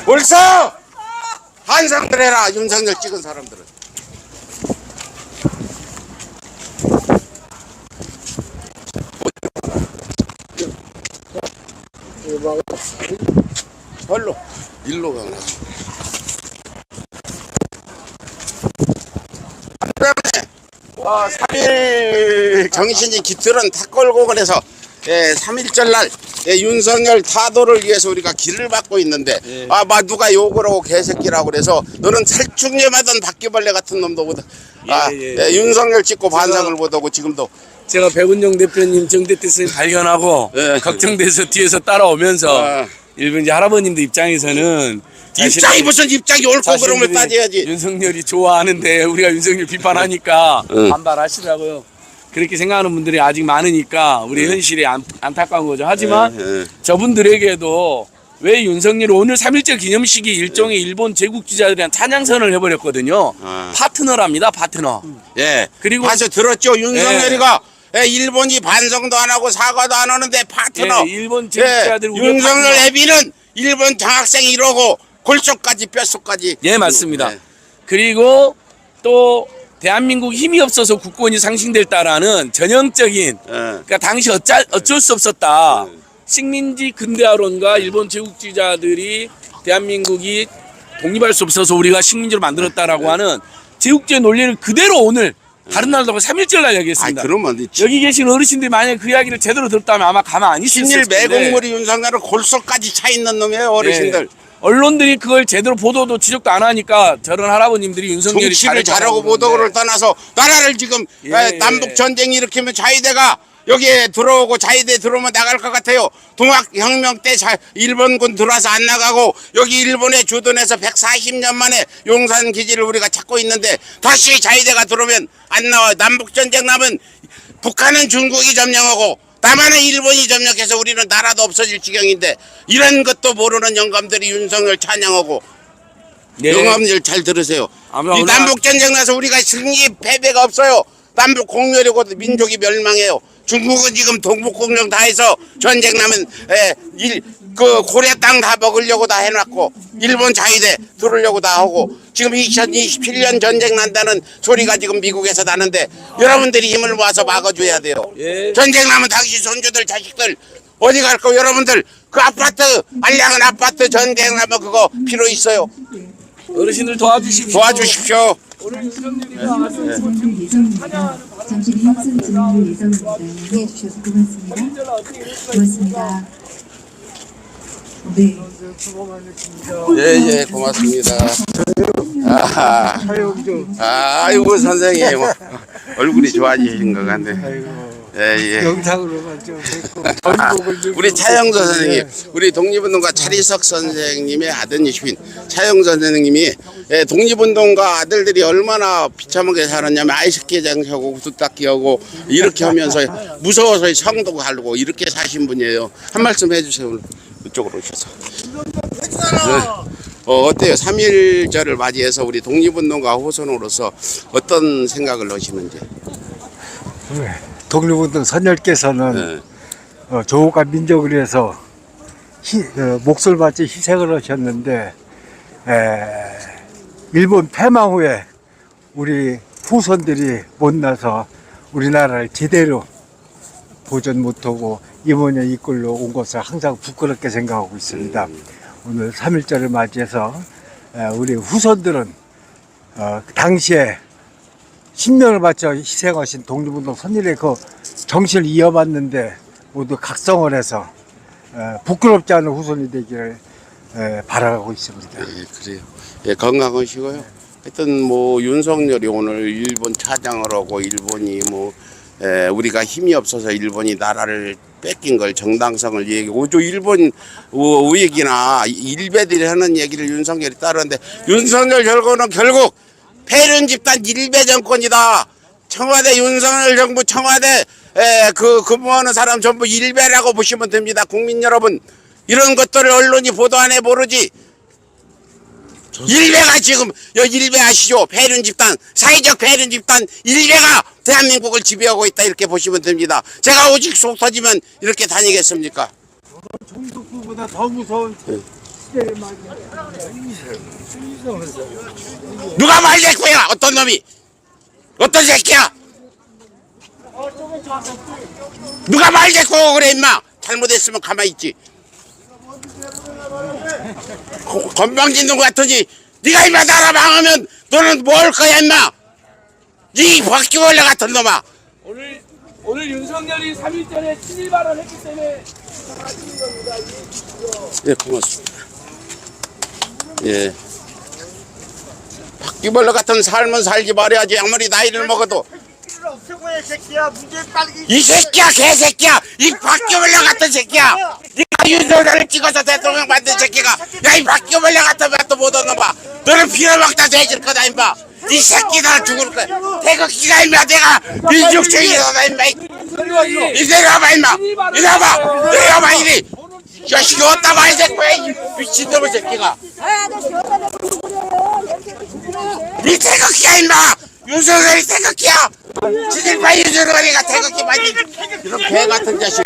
옳소! 반성들 해라, 윤석열 찍은 사람들은. 절로 일로 가라. 그다음에 3.1 정신이 깃들은 탁골공원에서 3.1절 날 윤석열 타도를 위해서 우리가 길을 막고 있는데 누가 욕을 하고 개새끼라고 그래서 너는 살충제 맞은 바퀴벌레 같은 놈도 보다 윤석열 찍고 반성을 못하고 지금도 제가 백운영 대표님 정대태선님 발견하고 걱정돼서 뒤에서 따라오면서 일본 이제 할아버님들 입장에서는 입장이 무슨 입장이 옳고 그름을 따져야지. 윤석열이 좋아하는데 우리가 윤석열 비판하니까 반발하시더라고요. 그렇게 생각하는 분들이 아직 많으니까 우리 현실이 안타까운 거죠. 하지만 저분들에게도 왜 윤석열이 오늘 3.1절 기념식이 일종의 일본 제국주의자들에 대한 찬양선을 해버렸거든요. 파트너랍니다. 파트너. 그리고 다시 들었죠. 윤석열이가 일본이 반성도 안 하고 사과도 안 하는데 파트너. 일본 제국주의자들 윤석열 애비는 일본 장학생이 이러고 골속까지 뼛속까지. 맞습니다. 그리고 또 대한민국 힘이 없어서 국권이 상실됐다라는 전형적인 그러니까 당시 어쩔 수 없었다. 식민지 근대화론과 일본 제국주의자들이 대한민국이 독립할 수 없어서 우리가 식민지로 만들었다라고 하는 제국주의 논리를 그대로 오늘 다른 날도 3.1절 날 얘기했습니다. 그러면 여기 계신 어르신들이 만약에 그 이야기를 제대로 들었다면 아마 가만 안 있을 신일 텐데. 매국물이 윤석열은 골속까지 차 있는 놈이에요. 어르신들. 언론들이 그걸 제대로 보도도 지적도 안 하니까 저런 할아버님들이 윤석열이 정치를 잘하고 보도를 떠나서 나라를 지금 남북 전쟁 일으키면 자위대가 여기에 들어오고 자위대 들어오면 나갈 것 같아요. 동학혁명 때 일본군 들어와서 안 나가고 여기 일본에 주둔해서 140년 만에 용산 기지를 우리가 찾고 있는데 다시 자위대가 들어오면 안 나와. 남북 전쟁 나면 북한은 중국이 점령하고 남한은 일본이 점령해서 우리는 나라도 없어질 지경인데 이런 것도 모르는 영감들이 윤석열 찬양하고 영감들 잘 들으세요. 이 남북 전쟁 나서 우리가 승리 패배가 없어요. 남북 공멸이고 민족이 멸망해요. 중국은 지금 동북공정 다 해서 전쟁 나면 그 고려 땅 다 먹으려고 다 해놨고 일본 자위대 들으려고 다 하고 지금 2027년 전쟁 난다는 소리가 지금 미국에서 나는데 여러분들이 힘을 모아서 막아줘야 돼요. 전쟁 나면 당신 손주들 자식들 어디 갈 거 여러분들 그 아파트 알량한 아파트 전쟁 나면 그거 필요 있어요. 어르신들 도와주십시오. 오늘 윤석열이가 잠시 후에 학생 질문을 예정입니다. 이해해 주셔서 고맙습니다. 고맙습니다. 네. 고맙습니다. 아이고 선생님 얼굴이 좋아지신 것 같네. 예. 영상으로만 좀 뵙고 우리 차영서 선생님, 우리 독립운동가 차리석 선생님의 아드님이신 차영서 선생님이 독립운동가 아들들이 얼마나 비참하게 살았냐면 아이스케이팅 하고 구두 닦기 하고 이렇게 하면서 무서워서 성도 가고 이렇게 사신 분이에요. 한 말씀 해주세요. 오늘 이쪽으로 오셔서. 어때요? 3.1절을 맞이해서 우리 독립운동가 후손으로서 어떤 생각을 하시는지. 독립운동 선열께서는 조국과 민족을 위해서 목소를 바쳐 희생을 하셨는데 일본 패망 후에 우리 후손들이 못나서 우리나라를 제대로 보존 못하고 이모녀 이끌로 온 것을 항상 부끄럽게 생각하고 있습니다. 오늘 3.1절을 맞이해서 우리 후손들은 당시에 신명을 바쳐 희생하신 독립운동 선열의 그 정신을 이어받는데 모두 각성을 해서 부끄럽지 않은 후손이 되기를 바라고 있습니다. 예, 그래요. 예, 건강하시고요. 하여튼 뭐 윤석열이 오늘 일본 차장을 하고 일본이 뭐 우리가 힘이 없어서 일본이 나라를 뺏긴 걸 정당성을 얘기하고 저 일본 우익이나 일베들이 하는 얘기를 윤석열이 따르는데 윤석열 결과는 결국 패륜 집단 일베 정권이다. 청와대 윤석열 정부 청와대 근무하는 사람 전부 일베라고 보시면 됩니다. 국민 여러분, 이런 것들을 언론이 보도 안 해 모르지. 일베가 지금 일베 아시죠? 패륜 집단, 사회적 패륜 집단 일베가 대한민국을 지배하고 있다 이렇게 보시면 됩니다. 제가 오직 속 터지면 이렇게 다니겠습니까? 종북보다 더 무서운 시대를 누가 말대꾸야? 어떤 놈이? 어떤 새끼야? 누가 말대꾸고 그래 임마? 잘못했으면 가만히 있지. 건방진 놈 같으니 네가 임마 나라 망하면 너는 뭐 할 거야 임마? 이 바퀴벌레 같은 놈아. 오늘 윤석열이 3.1절에 친일 발언했기 때문에 예, 고맙습니다. 예. 바퀴벌레 같은 삶은 살지 말아야지. 아무리 나이를 먹어도. 이 새끼야, 개새끼야, 이 바퀴벌레 같은 새끼야. 네가 윤석열을 찍어서 대통령 만든 새끼가, 야 이 바퀴벌레 같은 맛도 못 얻어봐. 너는 빌어먹다 돼질 거다 임마. 이 새끼 다 죽을 거야. 태극기가 임마 내가 민족주의자다 임마. 이래봐 임마. 이래봐 이리. 자식이 어디다 많이 데리고 해, 이 미친놈의 새끼가. 니 태극기야 임마. 윤석열이 태극기야. 지질파 윤석열이가 태극기 많이. 이런 개 같은 자식.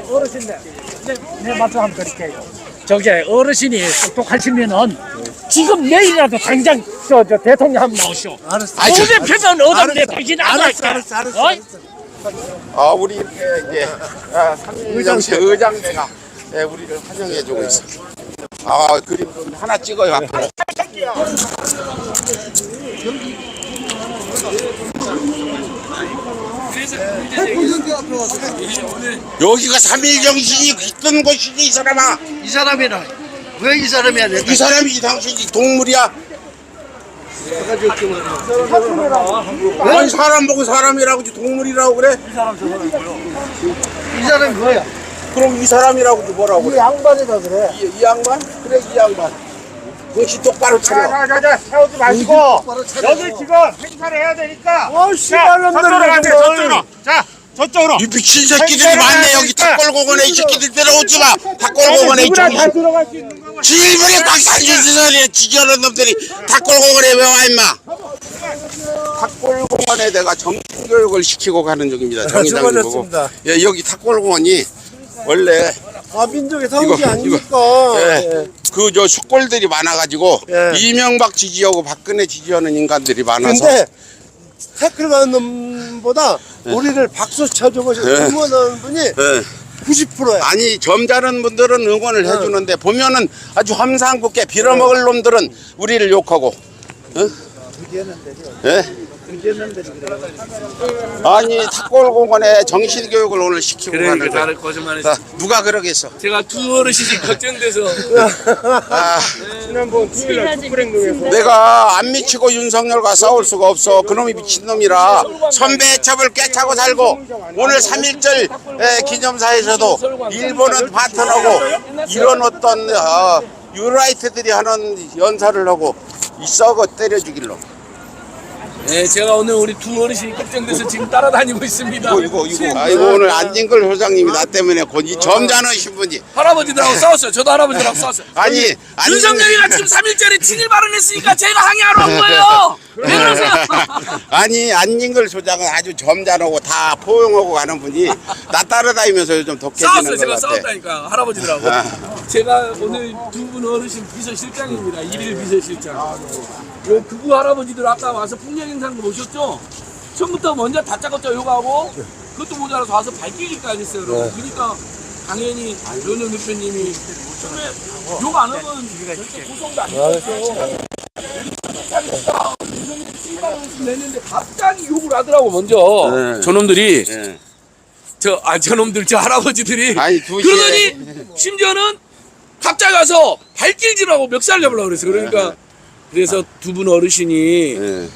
어르신들 내 말씀 한번 드릴게요. 저기 어르신이 똑똑하시면은 지금 내일이라도 당장 저 대통령 한번 나오시오. 알았어. 대표는 얻었는데 당신 안 할게. 알았어. 우리 이렇게 이제 3.1 의장대가 우리를 환영해주고 있어. 그림 좀 하나 찍어요 앞으로. 여기가 3.1 정신이 있던 곳이지 이 사람아. 이 사람이라 왜 이 사람이야? 이 사람이 당신이 동물이야? 아니 사람 보고 사람이라고 동물이라고 그래? 이 사람이 뭐야? 그럼 이 사람이라고 뭐라고 그래? 이 양반이다 그래. 이 양반? 그래 이 양반. 정신 똑바로 차려. 자, 세우지 마시고 여기 지금 행사를 해야 되니까. 저쪽으로. 자, 저쪽으로. 이 미친 새끼들이 많네. 여기 탁골공원에 이 새끼들 데려오지 마. 탁골공원에 지일분이 박산주지선에 지지하는 놈들이 탁골공원에 왜 와 임마. 탁골공원에 내가 정신교육을 시키고 가는 중입니다. 정의당이 보고. 예, 여기 탁골공원이 원래 민족의 성지 아닙니까? 그 숙골들이 많아가지고 이명박 지지하고 박근혜 지지하는 인간들이 많아서. 근데 태클 가는 놈보다 우리를 박수 쳐주고 응원하는 분이 90%야. 아니 점잖은 분들은 응원을 해주는데 보면은 아주 험상궂게 빌어먹을 놈들은 우리를 욕하고. 아니 탁골공원에 정신교육을 오늘 시키고 가는데 나를 거짓말했어. 누가 그러겠어? 제가 두 어르신이 걱정돼서 내가 안 미치고 윤석열과 싸울 수가 없어. 그놈이 미친놈이라 선배 첩을 꿰차고 살고 오늘 3.1절 기념사에서도 일본은 파탄하고 이런 어떤 유라이트들이 하는 연설을 하고 이 썩어 때려 죽일로. 네, 제가 오늘 우리 두 어르신이 걱정돼서 지금 따라다니고 있습니다. 이거. 아이고 오늘 안진걸 소장님이 나 때문에 이 점잖으신 분이 할아버지들하고 싸웠어요. 저도 할아버지들하고 싸웠어요. 아니 윤석열이가 지금 3.1절에 친일 발언했으니까 제가 항의하러 온 거예요. 왜 그러세요? 아니 안진걸 소장은 아주 점잖고 다 포용하고 가는 분이 나 따라다니면서 요즘 독해지는 싸웠어요. 것 제가 같아. 싸웠다니까 할아버지들하고. 제가 오늘 두 분 어르신 비서실장입니다. 일일 비서실장. 요 극우 할아버지들 아까 와서 풍력행사도 보셨죠? 처음부터 먼저 다짜고짜 욕하고 그것도 모자라서 와서 발길기까지 했어요. 여러분. 그러니까 당연히 변호연 대표님이 처음에 욕 안 하면 절대 고성도 안 했어요. 냈는데 갑자기 욕을 하더라고 먼저. 네. 저놈들이 네. 저놈들 저 할아버지들이 아니, 2시에 그러더니 심지어는 갑자기 가서 발길질하고 멱살 잡으려고 그랬어요. 그러니까 그래서 두 분 어르신이 네.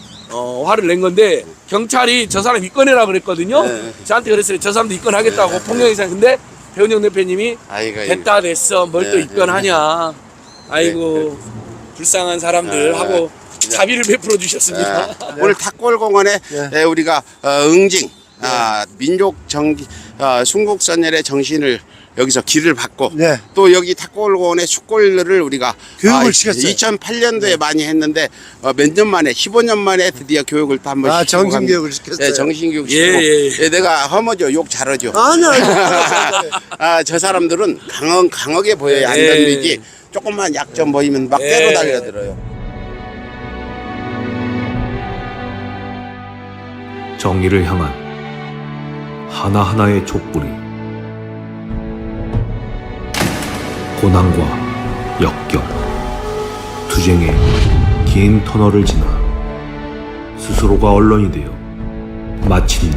화를 낸 건데 경찰이 저 사람 입건해라 그랬거든요. 네. 저한테 그랬어요. 저 사람도 입건하겠다고 폭력행사. 근데 배은영 대표님이 아이고. 됐다 됐어 뭘 또 네. 입건하냐. 아이고 불쌍한 사람들 하고 자비를 베풀어 주셨습니다. 오늘 탁골공원에 우리가 응징 민족 정기 순국선열의 정신을 여기서 길을 받고 네. 또 여기 탁골공원의 숫골을 우리가 교육을 시켰어요. 2008년도에 많이 했는데 몇 년 만에 15년 만에 드디어 교육을 또 한번 정신교육을 시켰어요. 네, 정신교육 시키고 예, 내가 허머죠 욕 잘하죠. 아니. 저 사람들은 강하게 보여야 안 덤비지 조금만 약점 보이면 막 때로 달려들어요. 정의를 향한 하나하나의 촛불이 고난과 역경, 투쟁의 긴 터널을 지나 스스로가 언론이 되어 마침내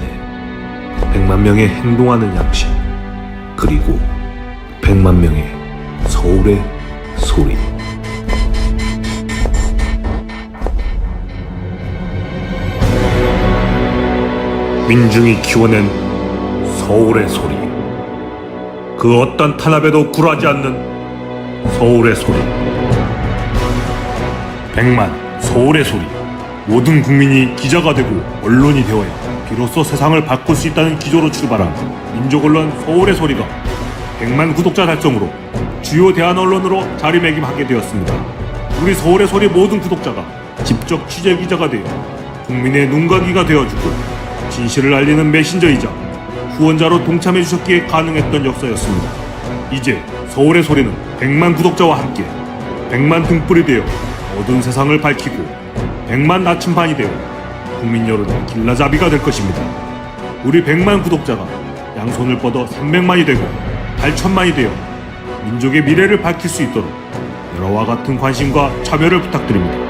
100만 명의 행동하는 양심, 그리고 100만 명의 서울의 소리. 민중이 키워낸 서울의 소리. 그 어떤 탄압에도 굴하지 않는 서울의 소리. 100만 서울의 소리. 모든 국민이 기자가 되고 언론이 되어야 비로소 세상을 바꿀 수 있다는 기조로 출발한 민족언론 서울의 소리가 100만 구독자 달성으로 주요 대한 언론으로 자리매김하게 되었습니다. 우리 서울의 소리 모든 구독자가 직접 취재기자가 되어 국민의 눈과 귀가 되어주고 진실을 알리는 메신저이자 후원자로 동참해 주셨기에 가능했던 역사였습니다. 이제 서울의 소리는 100만 구독자와 함께 100만 등불이 되어 어두운 세상을 밝히고 100만 나침반이 되어 국민 여론의 길라잡이가 될 것입니다. 우리 100만 구독자가 양손을 뻗어 300만이 되고 8천만이 되어 민족의 미래를 밝힐 수 있도록 여러와 같은 관심과 참여를 부탁드립니다.